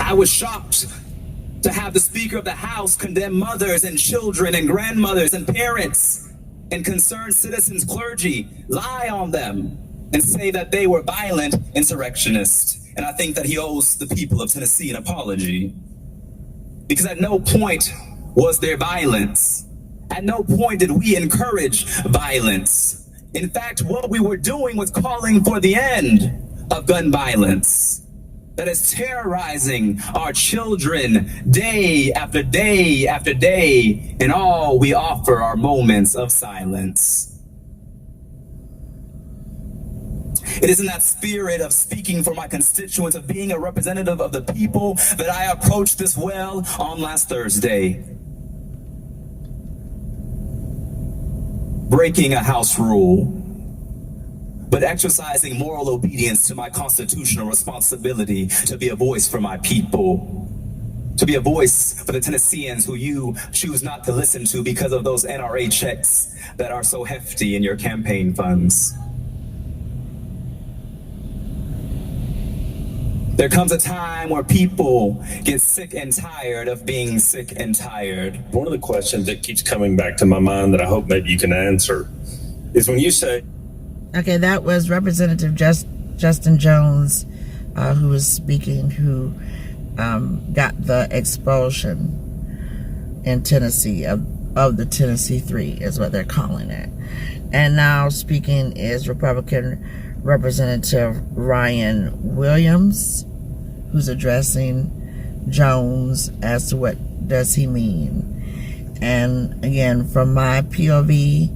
I was shocked to have the Speaker of the House condemn mothers and children and grandmothers and parents and concerned citizens, clergy, lie on them and say that they were violent insurrectionists. And I think that he owes the people of Tennessee an apology. Because at no point was there violence. At no point did we encourage violence. In fact, what we were doing was calling for the end of gun violence that is terrorizing our children day after day after day, and all we offer are moments of silence. It is in that spirit of speaking for my constituents, of being a representative of the people, that I approached this well on last Thursday. Breaking a house rule, but exercising moral obedience to my constitutional responsibility to be a voice for my people, to be a voice for the Tennesseans who you choose not to listen to because of those NRA checks that are so hefty in your campaign funds. There comes a time where people get sick and tired of being sick and tired. One of the questions that keeps coming back to my mind that I hope maybe you can answer is when you say... Okay, that was Representative Justin Jones who was speaking, who got the expulsion in Tennessee of the Tennessee 3 is what they're calling it. And now speaking is Republican Representative Ryan Williams, who's addressing Jones as to what does he mean. And again, from my POV,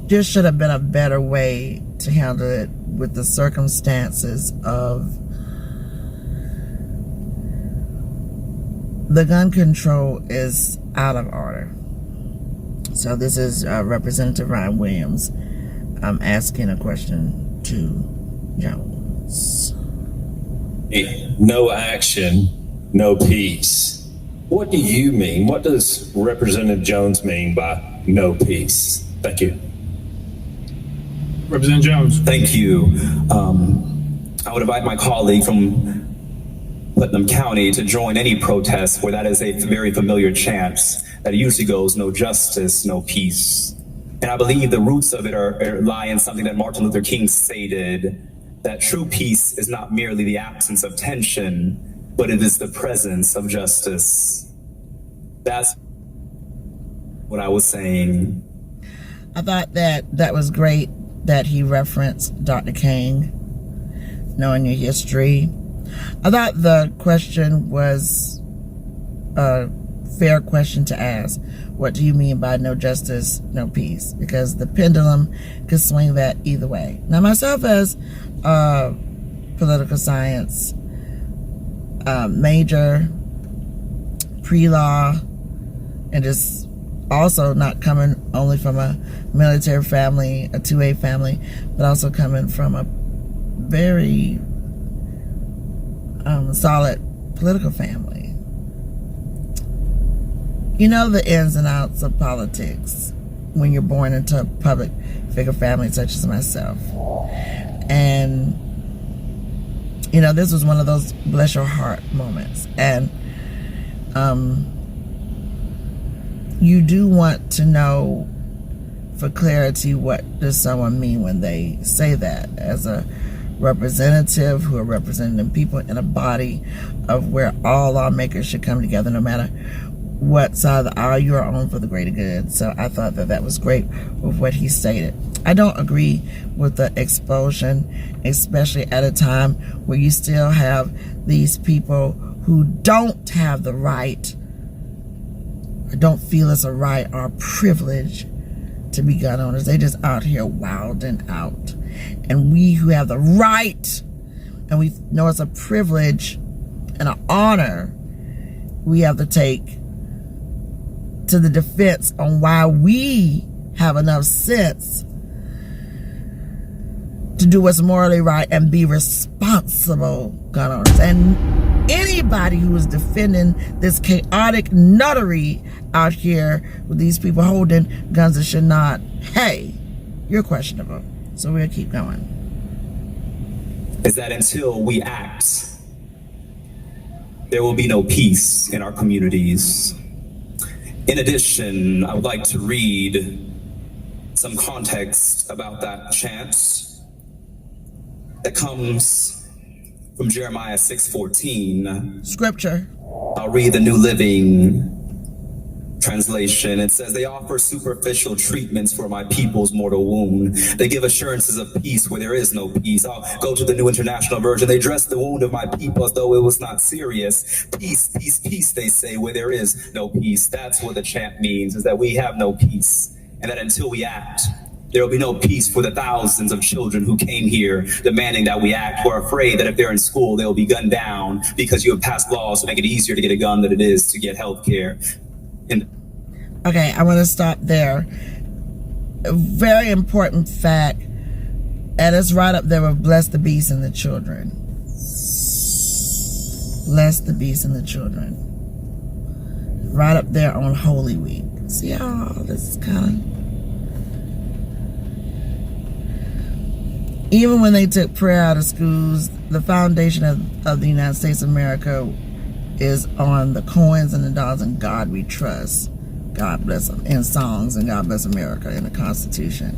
there should have been a better way to handle it with the circumstances of the gun control is out of order. So this is Representative Ryan Williams asking a question to Jones. No action, no peace. What do you mean? What does Representative Jones mean by no peace? Thank you. Representative Jones. Thank you. I would invite my colleague from Putnam County to join any protest where that is a very familiar chant that usually goes, no justice, no peace. And I believe the roots of it lie in something that Martin Luther King stated, that true peace is not merely the absence of tension, but it is the presence of justice. That's what I was saying. I thought that was great that he referenced Dr. King, knowing your history. I thought the question was a fair question to ask. What do you mean by no justice, no peace? Because the pendulum could swing that either way. Now, myself as a political science major, pre-law, and just also not coming only from a military family, a 2A family, but also coming from a very solid political family. You know the ins and outs of politics when you're born into a public figure family such as myself. And, you know, this was one of those bless your heart moments. And you do want to know for clarity, what does someone mean when they say that? As a representative who are representing people in a body of where all lawmakers should come together, no matter what side of the aisle you're on, for the greater good. So I thought that was great with what he stated. I don't agree with the expulsion, especially at a time where you still have these people who don't have the right, or don't feel it's a right or a privilege to be gun owners. They just out here wilding out. And we who have the right, and we know it's a privilege and an honor, we have to take to the defense on why we have enough sense to do what's morally right and be responsible gun owners. And anybody who is defending this chaotic nuttery out here with these people holding guns that should not, hey, you're questionable. So we'll keep going. is that until we act, there will be no peace in our communities. In addition, I would like to read some context about that chant that comes from Jeremiah 6:14. Scripture. I'll read the New Living Translation. It says, they offer superficial treatments for my people's mortal wound. They give assurances of peace where there is no peace. I'll go to the New International Version. They dress the wound of my people as though it was not serious. Peace, peace, peace, they say, where there is no peace. That's what the chant means, is that we have no peace. And that until we act, there will be no peace for the thousands of children who came here demanding that we act, who are afraid that if they're in school, they'll be gunned down because you have passed laws to make it easier to get a gun than it is to get health care. Okay, I want to stop there. A very important fact, and it's right up there with bless the beast and the children. Bless the beast and the children. Right up there on Holy Week. See how this is kind of... Even when they took prayer out of schools, the foundation of the United States of America is on the coins and the dollars and God we trust. God bless them in songs, and God bless America in the Constitution.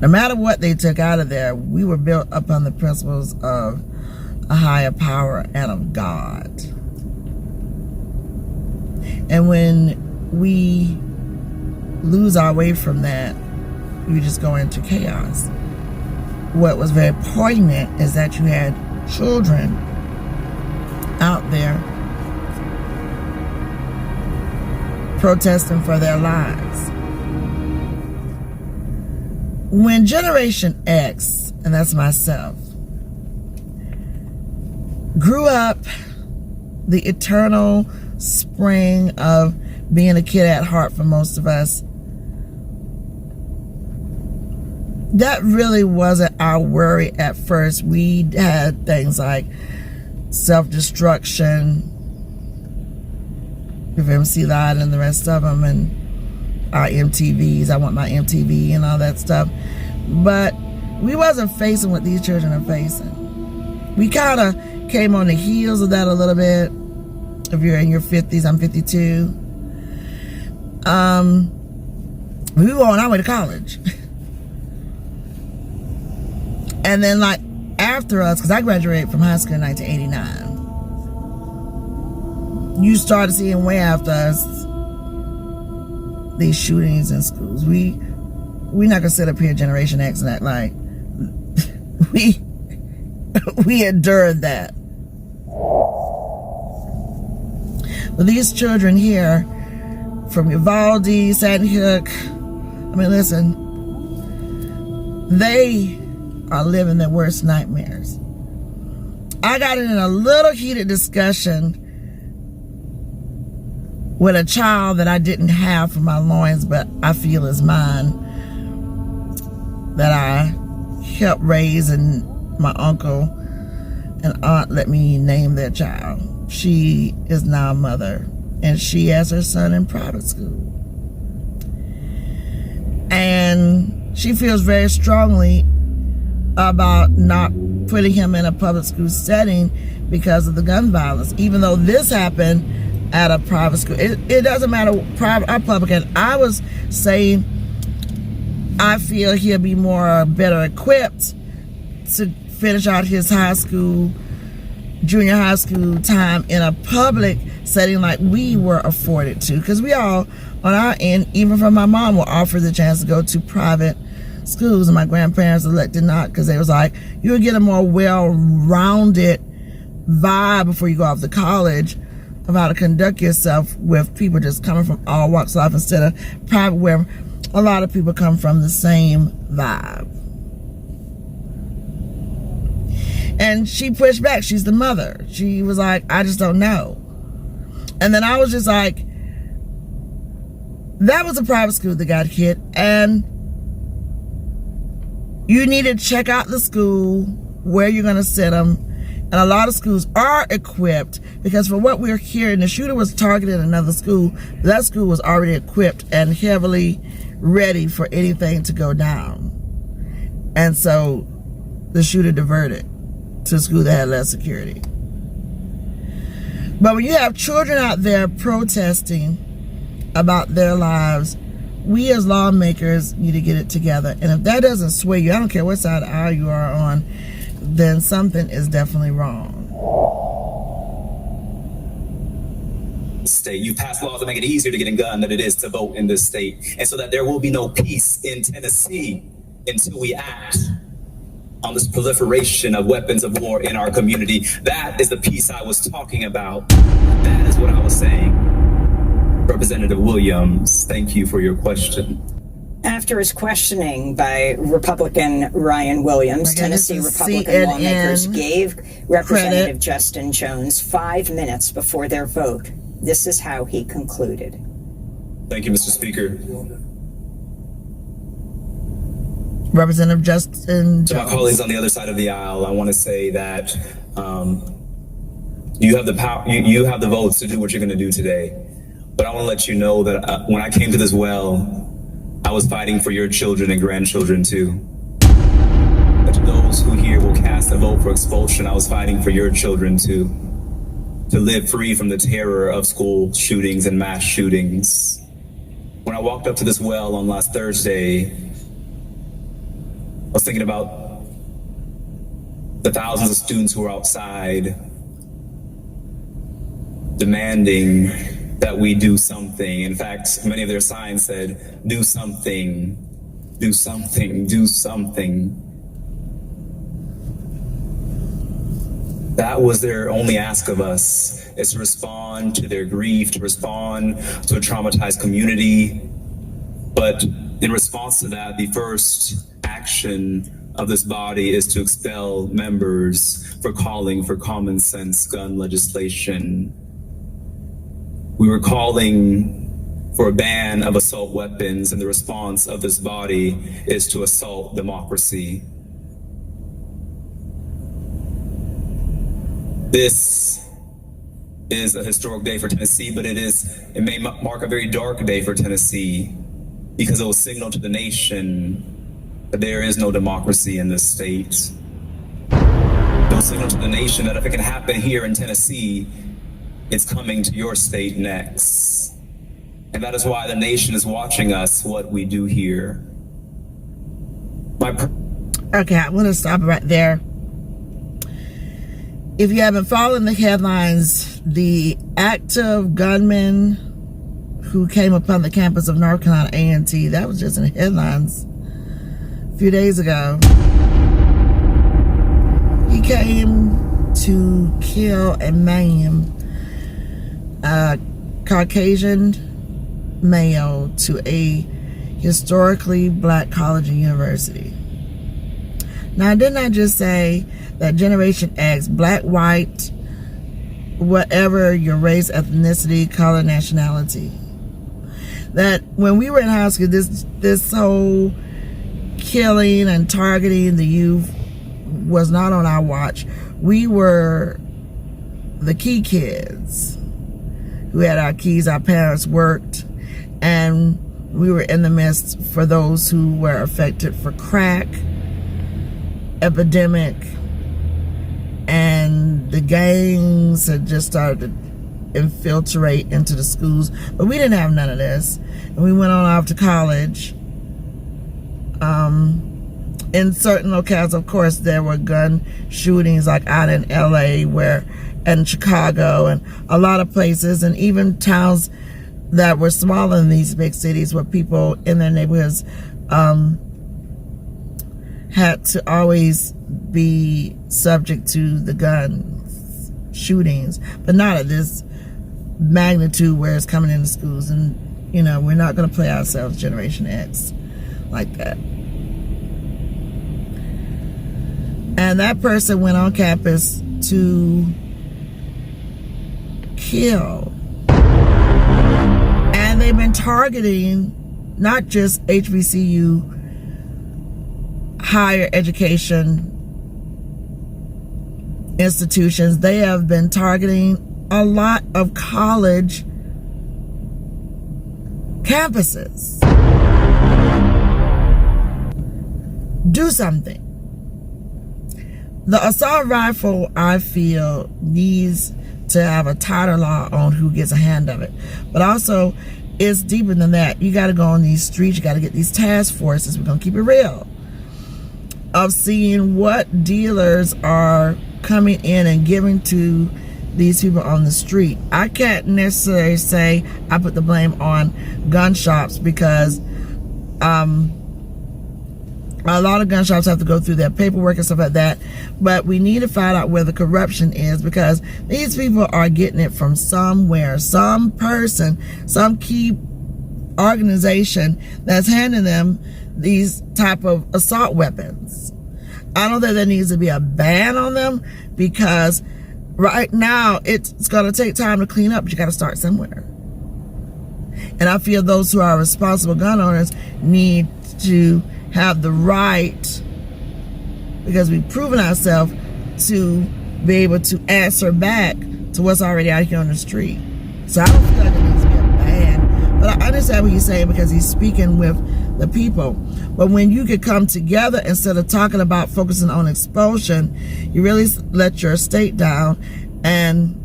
No matter what they took out of there, we were built upon the principles of a higher power and of God. And when we lose our way from that, we just go into chaos. What was very poignant is that you had children out there protesting for their lives. When Generation X, and that's myself, grew up the eternal spring of being a kid at heart for most of us, that really wasn't our worry at first. We had things like self-destruction with MC Light and the rest of them, and our MTVs. I want my MTV and all that stuff. But we wasn't facing what these children are facing. We kind of came on the heels of that a little bit. If you're in your 50s, I'm 52. We were on our way to college. And then, like, after us, because I graduated from high school in 1989, you started seeing way after us these shootings in schools. We're not gonna sit up here, Generation X, and act like we endured that. But these children here, from Uvalde, Sandy Hook, I mean, listen, they are living their worst nightmares. I got in a little heated discussion with a child that I didn't have from my loins, but I feel is mine, that I helped raise, and my uncle and aunt let me name their child. She is now a mother, and she has her son in private school. And she feels very strongly about not putting him in a public school setting because of the gun violence, even though this happened at a private school. It doesn't matter, private or public. And I was saying I feel he'll be better equipped to finish out his junior high school time in a public setting like we were afforded to, because we all on our end, even from my mom, were offered the chance to go to private schools, and my grandparents elected not, because they was like, you'll get a more well-rounded vibe before you go off to college of how to conduct yourself with people just coming from all walks of life, instead of private where a lot of people come from the same vibe. And she pushed back. She's the mother. She was like, I just don't know. And then I was just like, that was a private school that got hit, and you need to check out the school, where you're going to sit them. And a lot of schools are equipped, because for what we're hearing, the shooter was targeting another school. That school was already equipped and heavily ready for anything to go down. And so the shooter diverted to a school that had less security. But when you have children out there protesting about their lives, we as lawmakers need to get it together. And if that doesn't sway you, I don't care what side of the aisle you are on, then something is definitely wrong. State, you passed laws to make it easier to get a gun than it is to vote in this state. And so that there will be no peace in Tennessee until we act on this proliferation of weapons of war in our community. That is the peace I was talking about. That is what I was saying. Representative Williams, thank you for your question. After his questioning by Republican Ryan Williams, Again, Tennessee this is Republican CNN lawmakers gave Representative credit. Justin Jones 5 minutes before their vote. This is how he concluded. Thank you, Mr. Speaker. Representative Justin To my Jones. colleagues on the other side of the aisle, I want to say that you have the power, you have the votes to do what you're going to do today. But I want to let you know that when I came to this well, I was fighting for your children and grandchildren too. But to those who here will cast a vote for expulsion, I was fighting for your children too. To live free from the terror of school shootings and mass shootings. When I walked up to this well on last Thursday, I was thinking about the thousands of students who were outside demanding that we do something. In fact, many of their signs said, do something, do something, do something. That was their only ask of us, is to respond to their grief, to respond to a traumatized community. But in response to that, the first action of this body is to expel members for calling for common sense gun legislation. We were calling for a ban of assault weapons, and the response of this body is to assault democracy. This is a historic day for Tennessee, but it may mark a very dark day for Tennessee, because it will signal to the nation that there is no democracy in this state. It will signal to the nation that if it can happen here in Tennessee, it's coming to your state next. And that is why the nation is watching us, what we do here. Okay, I'm going to stop right there. If you haven't followed the headlines, the active gunman who came upon the campus of North Carolina A&T, that was just in the headlines a few days ago. He came to kill and maim a Caucasian male to a historically black college and university. Now, didn't I just say that Generation X, black, white, whatever your race, ethnicity, color, nationality, that when we were in high school, this whole killing and targeting the youth was not on our watch. We were the key kids who had our keys. Our parents worked, and we were in the midst for those who were affected for crack epidemic, and the gangs had just started to infiltrate into the schools. But we didn't have none of this, and we went on off to college. In certain locales, of course, there were gun shootings, like out in LA, and Chicago, and a lot of places, and even towns that were smaller than these big cities, where people in their neighborhoods had to always be subject to the gun shootings, but not at this magnitude where it's coming into schools. And we're not going to play ourselves Generation X like that. And that person went on campus to kill. And they've been targeting not just HBCU higher education institutions. They have been targeting a lot of college campuses. Do something. The assault rifle, I feel, needs to have a tighter law on who gets a hand of it. But also, it's deeper than that. You got to go on these streets. You got to get these task forces. We're going to keep it real. Of seeing what dealers are coming in and giving to these people on the street. I can't necessarily say I put the blame on gun shops, because a lot of gun shops have to go through their paperwork and stuff like that. But we need to find out where the corruption is, because these people are getting it from somewhere, some person, some key organization that's handing them these type of assault weapons. I don't think there needs to be a ban on them, because right now it's going to take time to clean up, but you got to start somewhere. And I feel those who are responsible gun owners need to have the right, because we've proven ourselves to be able to answer back to what's already out here on the street. So I don't feel like it needs to be a ban, but I understand what he's saying, because he's speaking with the people. But when you could come together instead of talking about focusing on expulsion, you really let your state down, and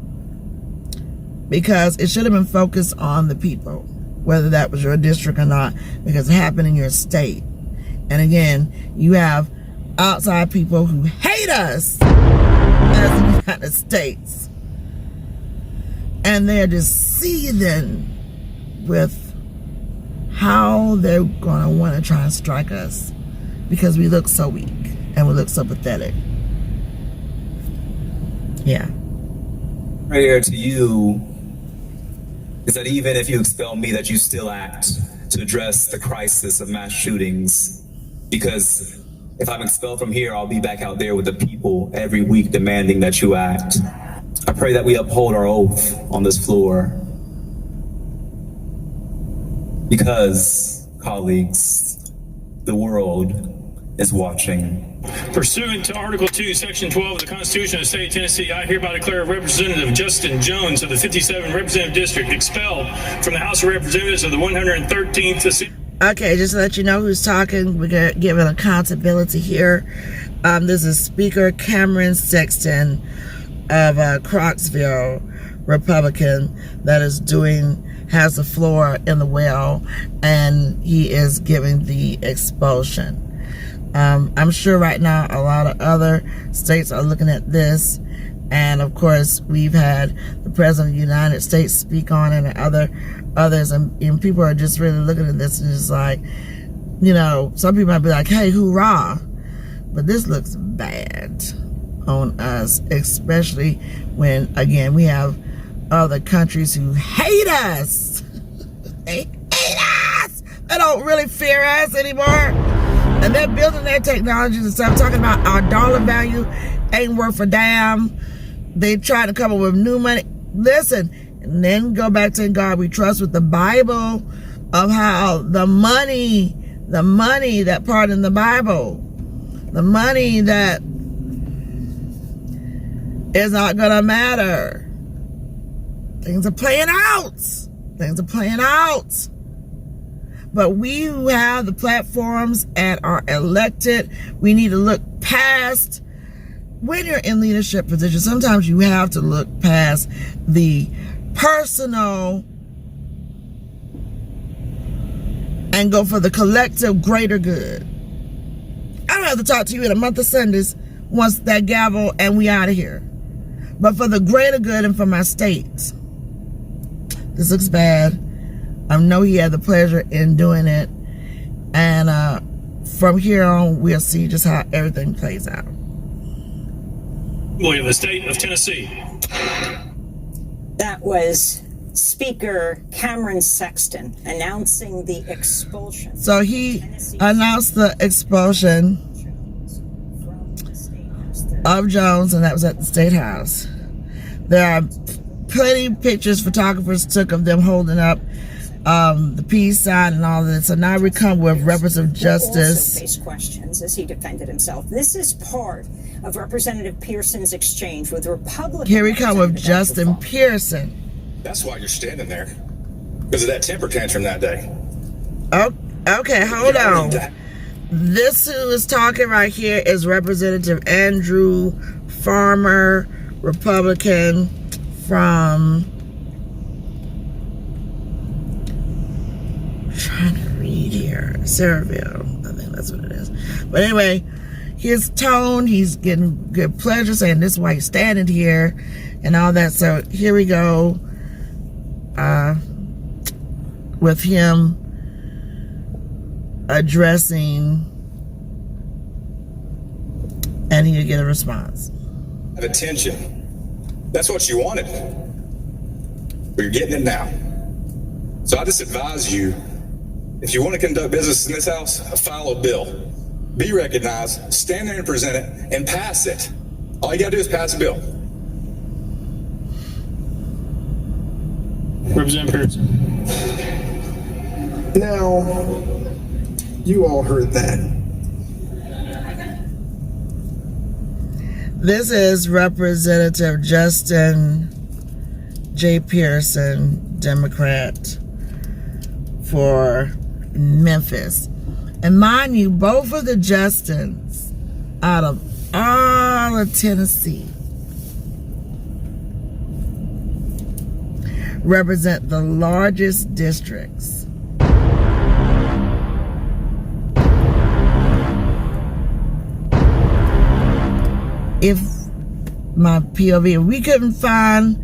because it should have been focused on the people, whether that was your district or not, because it happened in your state. And again, you have outside people who hate us as the United States, and they're just seething with how they're going to want to try and strike us, because we look so weak and we look so pathetic. Yeah. Prayer to you is that even if you expel me, that you still act to address the crisis of mass shootings. Because if I'm expelled from here, I'll be back out there with the people every week demanding that you act. I pray that we uphold our oath on this floor. Because, colleagues, the world is watching. Pursuant to Article 2, Section 12 of the Constitution of the State of Tennessee, I hereby declare Representative Justin Jones of the 57th Representative District expelled from the House of Representatives of the 113th. Okay, just to let you know who's talking, we're going to give an accountability here. This is Speaker Cameron Sexton of Crocksville, Republican, that has the floor in the well, and he is giving the expulsion. I'm sure right now a lot of other states are looking at this, and of course we've had the President of the United States speak on it, and others, and people are just really looking at this and just like, you know, some people might be like, hey, hoorah, but this looks bad on us, especially when, again, we have other countries who hate us. They hate us. They don't really fear us anymore, and they're building their technologies and stuff, talking about our dollar value ain't worth a damn. They try to come up with new money. Listen, and then go back to God we trust with the Bible, of how the money, that part in the Bible, the money that is not gonna matter. Things are playing out. But we who have the platforms and are elected, we need to look past. When you're in leadership positions, sometimes you have to look past the personal and go for the collective greater good. I don't have to talk to you in a month of Sundays once that gavel and we out of here. But for the greater good and for my state. This looks bad. I know he had the pleasure in doing it. And from here on, we'll see just how everything plays out. Of the state of Tennessee. That was Speaker Cameron Sexton announcing the expulsion. So he announced the expulsion of Jones, and that was at the State House. There are plenty of pictures photographers took of them holding up the peace sign and all of this. So now we come with Representative Justice. Also faced questions as he defended himself. This is part of Representative Pearson's exchange with Republican. Here we come with Jones&Pearson. That's why you're standing there, because of that temper tantrum that day. Oh, okay, hold on. This who is talking right here is Representative Andrew Farmer, Republican from, I'm trying to read here, Saraville, I think that's what it is. But anyway, his tone, he's getting good pleasure, saying this is why he's standing here and all that. So here we go with him addressing, and he'll get a response. Attention. That's what you wanted. But you're getting it now. So I just advise you, if you want to conduct business in this house, file a bill. Be recognized, stand there and present it, and pass it. All you gotta do is pass a bill. Representative Pearson. Now, you all heard that. This is Representative Justin J. Pearson, Democrat for Memphis. And mind you, both of the Justins out of all of Tennessee represent the largest districts. If my POV, if we couldn't find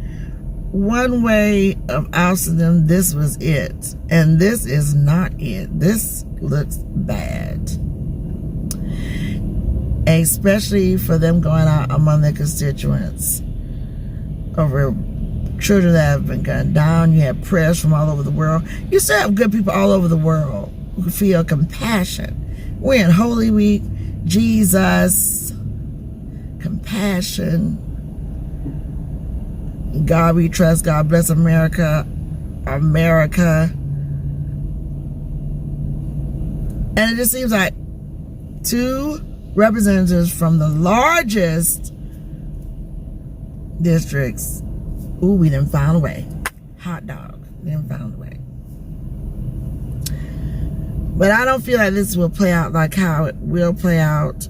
one way of ousting them, this was it. And this is not it. This looks bad. Especially for them going out among their constituents over children that have been gunned down. You have prayers from all over the world. You still have good people all over the world who feel compassion. We're in Holy Week. Jesus, compassion. God we trust. God bless America. America. And it just seems like two representatives from the largest districts. Ooh, we didn't find a way. Hot dog. We didn't find a way. But I don't feel like this will play out like how it will play out.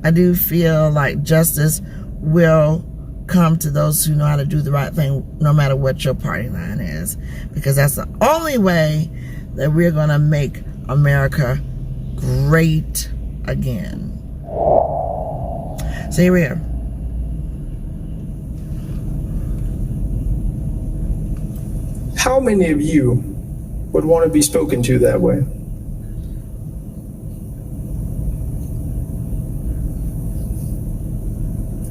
I do feel like justice will come to those who know how to do the right thing, no matter what your party line is. Because that's the only way that we're going to make America great again. So here we are. How many of you would want to be spoken to that way?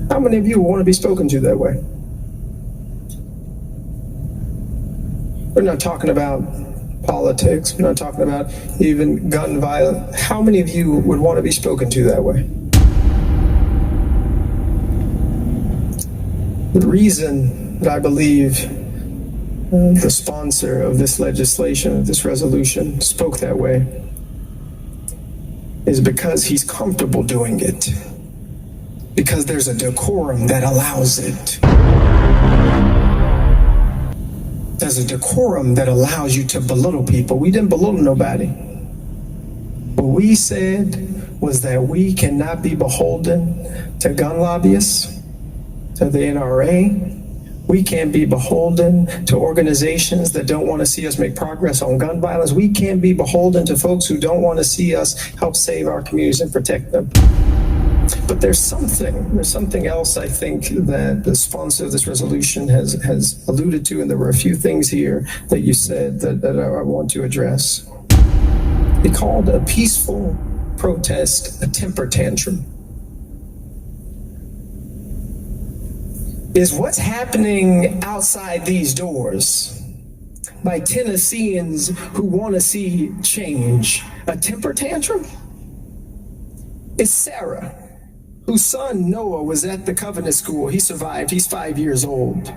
How many of you want to be spoken to that way? We're not talking about politics. We're not talking about even gun violence. How many of you would want to be spoken to that way? The reason that I believe the sponsor of this legislation, of this resolution, spoke that way is because he's comfortable doing it. Because there's a decorum that allows it. There's a decorum that allows you to belittle people. We didn't belittle nobody. What we said was that we cannot be beholden to gun lobbyists, to the NRA. We can't be beholden to organizations that don't want to see us make progress on gun violence. We can't be beholden to folks who don't want to see us help save our communities and protect them. But there's something else I think that the sponsor of this resolution has alluded to, and there were a few things here that you said that I want to address. He called a peaceful protest a temper tantrum. Is what's happening outside these doors by Tennesseans who want to see change a temper tantrum? Is Sarah, whose son Noah was at the Covenant School. He survived. He's 5 years old.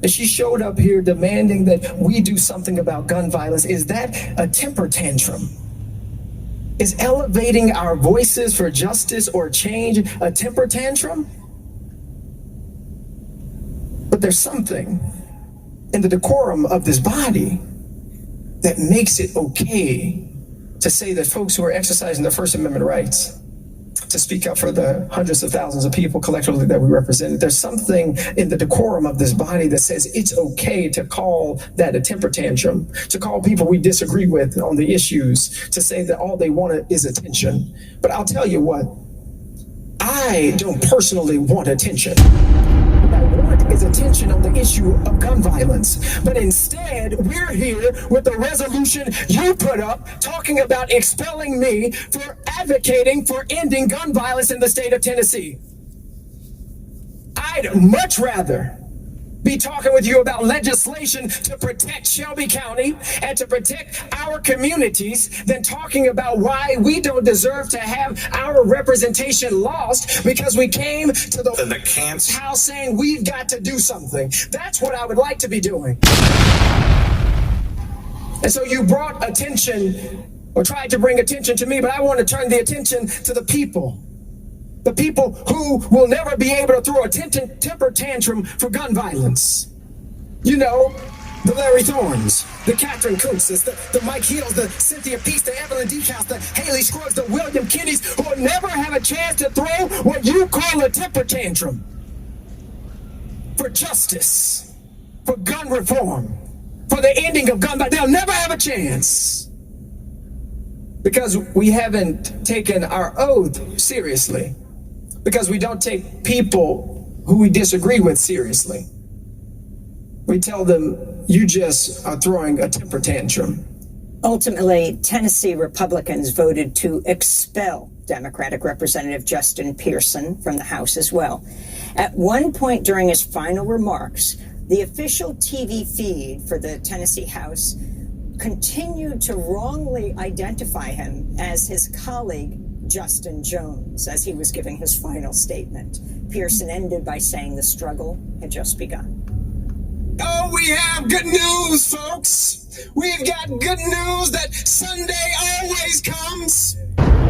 And she showed up here demanding that we do something about gun violence. Is that a temper tantrum? Is elevating our voices for justice or change a temper tantrum? But there's something in the decorum of this body that makes it okay to say that folks who are exercising their First Amendment rights to speak up for the hundreds of thousands of people collectively that we represent. There's something in the decorum of this body that says it's okay to call that a temper tantrum, to call people we disagree with on the issues, to say that all they want is attention. But I'll tell you what, I don't personally want attention. What I want is attention on the issue of gun violence. But instead, we're here with the resolution you put up talking about expelling me for advocating for ending gun violence in the state of Tennessee. I'd much rather be talking with you about legislation to protect Shelby County and to protect our communities than talking about why we don't deserve to have our representation lost because we came to the house saying we've got to do something. That's what I would like to be doing. And so you brought attention or tried to bring attention to me, but I want to turn the attention to the people. The people who will never be able to throw a temper tantrum for gun violence. You know, the Larry Thorns, the Catherine Kuntzes, the Mike Hills, the Cynthia Peace, the Evelyn Dechouse, the Haley Scruggs, the William Kennedys, who will never have a chance to throw what you call a temper tantrum for justice, for gun reform, for the ending of gun violence. They'll never have a chance because we haven't taken our oath seriously. Because we don't take people who we disagree with seriously. We tell them, you just are throwing a temper tantrum. Ultimately, Tennessee Republicans voted to expel Democratic Representative Jones&Pearson from the House as well. At one point during his final remarks, the official TV feed for the Tennessee House continued to wrongly identify him as his colleague, Justin Jones, as he was giving his final statement. Pearson ended by saying the struggle had just begun. Oh, we have good news, folks. We've got good news that Sunday always comes.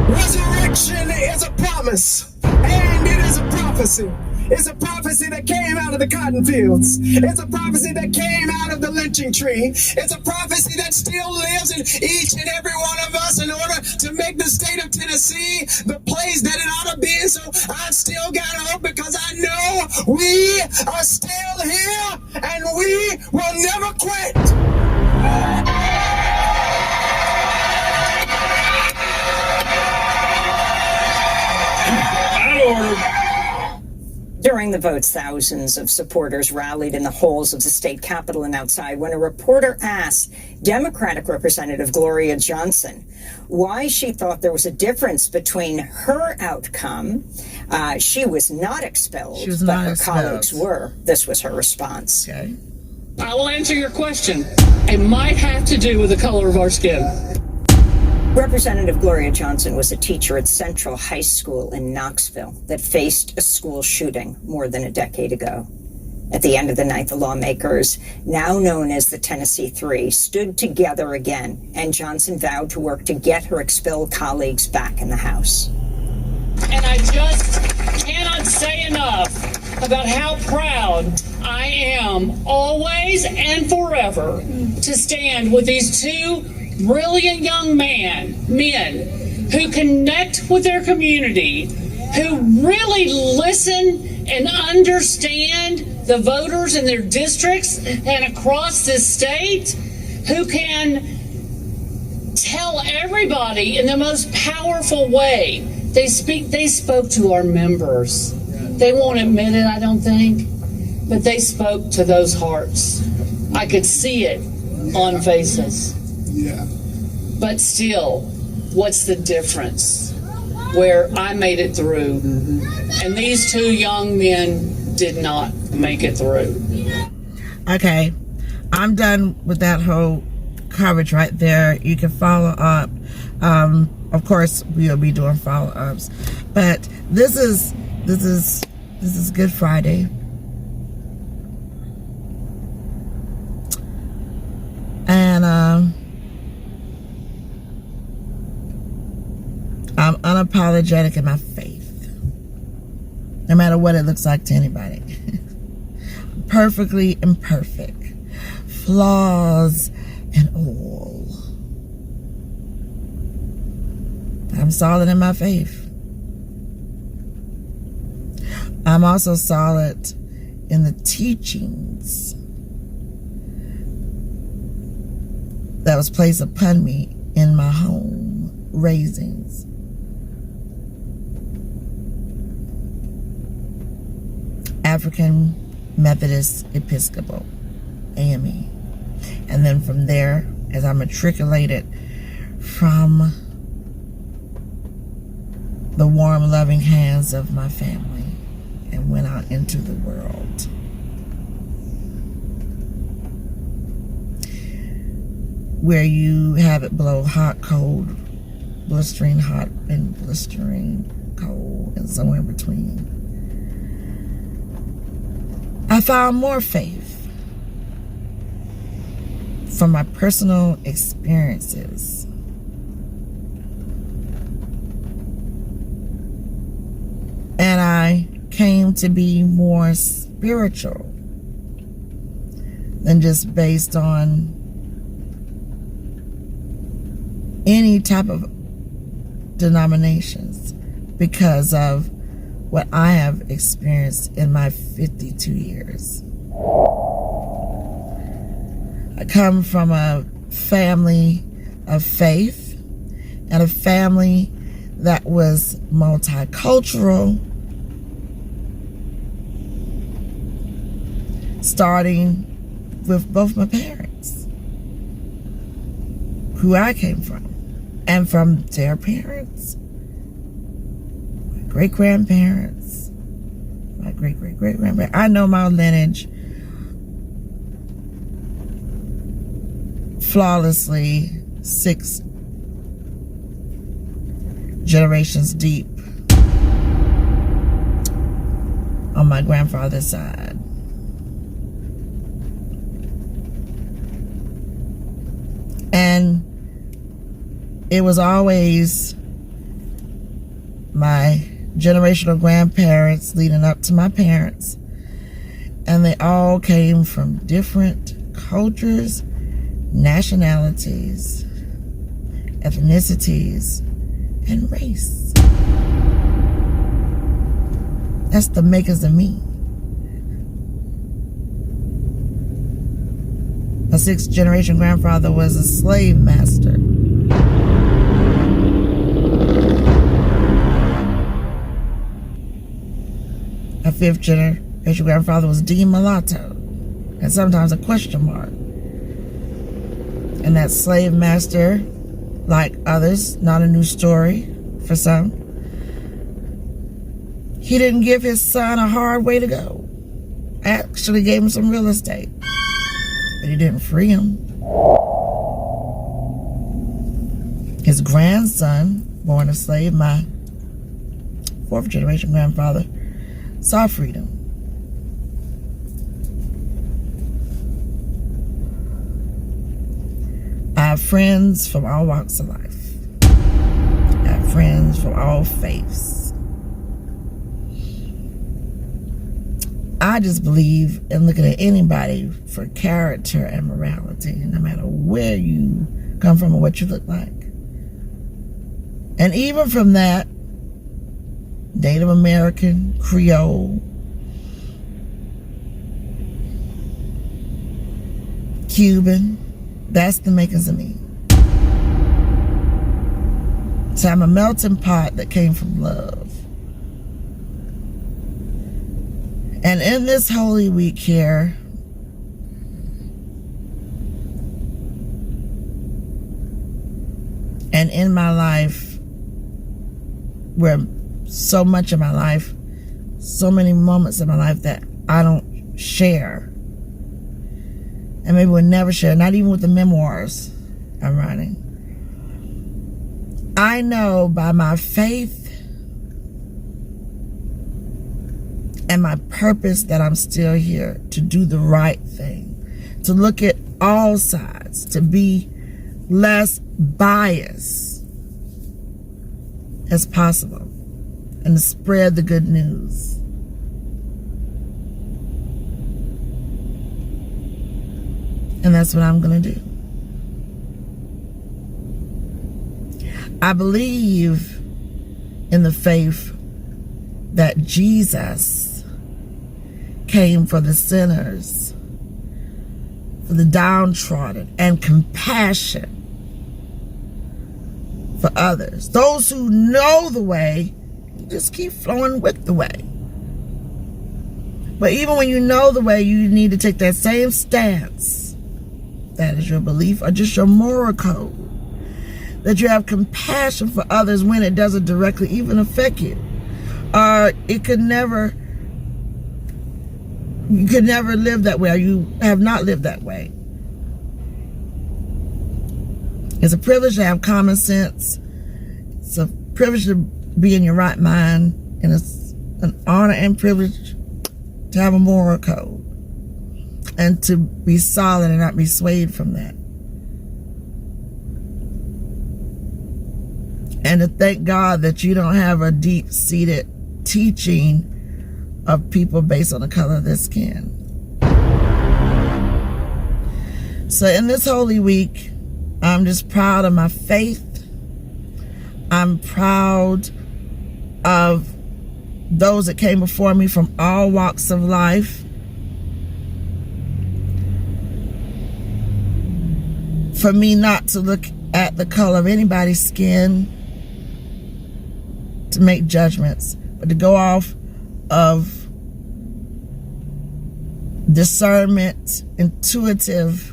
Resurrection is a promise, and it is a prophecy. It's a prophecy that came out of the cotton fields. It's a prophecy that came out of the lynching tree. It's a prophecy that still lives in each and every one of us in order to make the state of Tennessee the place that it ought to be. And so I've still got hope because I know we are still here and we will never quit. Out of order. During the votes, thousands of supporters rallied in the halls of the state capitol and outside when a reporter asked Democratic Representative Gloria Johnson why she thought there was a difference between her outcome. She was not expelled, but her colleagues were. This was her response. Okay. I will answer your question. It might have to do with the color of our skin. Representative Gloria Johnson was a teacher at Central High School in Knoxville that faced a school shooting more than a decade ago. At the end of the night, the lawmakers, now known as the Tennessee Three, stood together again, and Johnson vowed to work to get her expelled colleagues back in the House. And I just cannot say enough about how proud I am always and forever to stand with these two brilliant young men who connect with their community, who really listen and understand the voters in their districts and across this state, who can tell everybody in the most powerful way. They spoke to our members. They won't admit it, I don't think, but they spoke to those hearts. I could see it on faces. Yeah. But still, what's the difference? Where I made it through, and these two young men did not make it through. Okay, I'm done with that whole coverage right there. You can follow up. Of course, we'll be doing follow-ups, but this is Good Friday. And I'm unapologetic in my faith, no matter what it looks like to anybody. Perfectly imperfect, flaws and all. I'm solid in my faith. I'm also solid in the teachings that was placed upon me in my home raisings. African Methodist Episcopal, AME. And then from there, as I matriculated from the warm, loving hands of my family and went out into the world. Where you have it blow hot, cold, blistering hot, and blistering cold, and somewhere in between. I found more faith from my personal experiences. And I came to be more spiritual than just based on any type of denominations because of what I have experienced in my 52 years. I come from a family of faith and a family that was multicultural, starting with both my parents, who I came from, and from their parents, my great-grandparents, my great-great-great-grandparents. I know my lineage flawlessly 6 generations deep on my grandfather's side. And it was always my generational grandparents leading up to my parents. And they all came from different cultures, nationalities, ethnicities, and race. That's the makers of me. My 6th generation grandfather was a slave master. My 5th generation grandfather was deemed mulatto, and sometimes a question mark. And that slave master, like others, not a new story for some, he didn't give his son a hard way to go. Actually gave him some real estate, but he didn't free him. His grandson, born a slave, my 4th generation grandfather, saw freedom. I have friends from all walks of life. I have friends from all faiths. I just believe in looking at anybody for character and morality, no matter where you come from or what you look like. And even from that, Native American, Creole, Cuban, that's the makers of me. So I'm a melting pot that came from love. And in this Holy Week here, and in my life, where so much of my life, so many moments of my life that I don't share, and maybe will never share, not even with the memoirs I'm writing. I know by my faith and my purpose that I'm still here to do the right thing, to look at all sides, to be less biased as possible, and to spread the good news. And that's what I'm going to do. I believe in the faith that Jesus came for the sinners, for the downtrodden, and compassion for others. Those who know the way, just keep flowing with the way. But even when you know the way, you need to take that same stance. That is your belief or just your moral code. That you have compassion for others when it doesn't directly even affect you. Or it could never, you could never live that way, or you have not lived that way. It's a privilege to have common sense. It's a privilege to be in your right mind. And it's an honor and privilege to have a moral code. And to be solid and not be swayed from that. And to thank God that you don't have a deep-seated teaching of people based on the color of their skin. So in this Holy Week, I'm just proud of my faith. I'm proud of those that came before me from all walks of life. For me not to look at the color of anybody's skin to make judgments, but to go off of discernment, intuitive,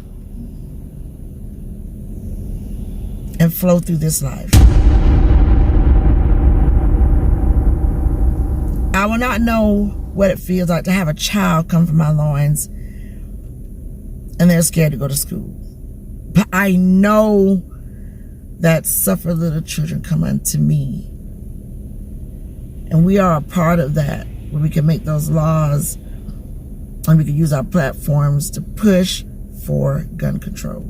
and flow through this life. I will not know what it feels like to have a child come from my loins and they're scared to go to school. But I know that suffer little children come unto me. And we are a part of that, where we can make those laws and we can use our platforms to push for gun control.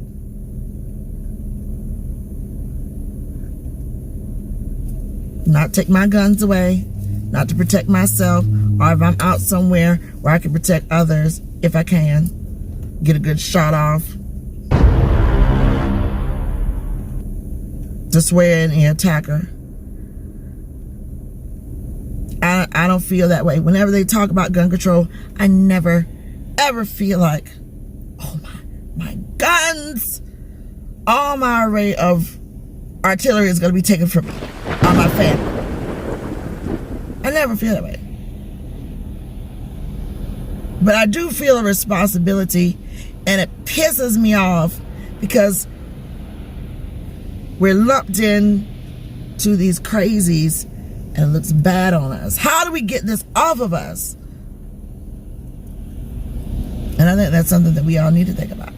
Not take my guns away, not to protect myself, or if I'm out somewhere where I can protect others, if I can, get a good shot off. To swear any attacker. I don't feel that way. Whenever they talk about gun control, I never, ever feel like, oh my guns, all my array of artillery is going to be taken from me, or my family. I never feel that way. But I do feel a responsibility, and it pisses me off because we're lumped in to these crazies and it looks bad on us. How do we get this off of us? And I think that's something that we all need to think about.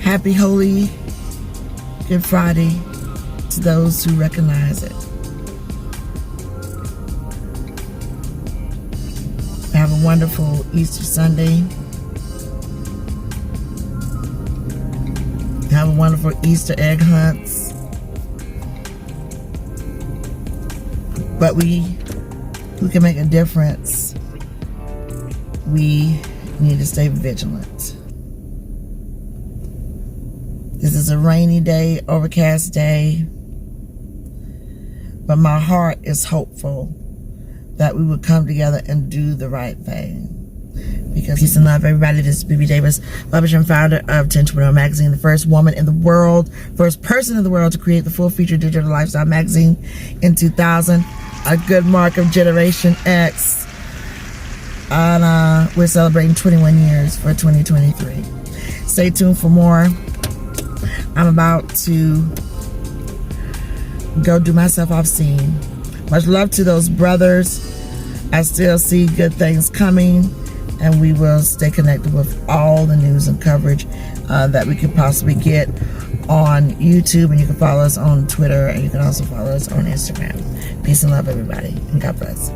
Happy Holy Good Friday to those who recognize it. Have a wonderful Easter Sunday. Have a wonderful Easter egg hunts. But we who can make a difference, we need to stay vigilant. This is a rainy day, overcast day, but my heart is hopeful that we would come together and do the right thing. Because peace and love, everybody. This is BEBE Davis, publisher and founder of 1020 Magazine, the first woman in the world, first person in the world to create the full-feature digital lifestyle magazine in 2000. A good mark of Generation X. And we're celebrating 21 years for 2023. Stay tuned for more. I'm about to go do myself off scene. Much love to those brothers. I still see good things coming. And we will stay connected with all the news and coverage that we could possibly get on YouTube. And you can follow us on Twitter. And you can also follow us on Instagram. Peace and love, everybody. And God bless.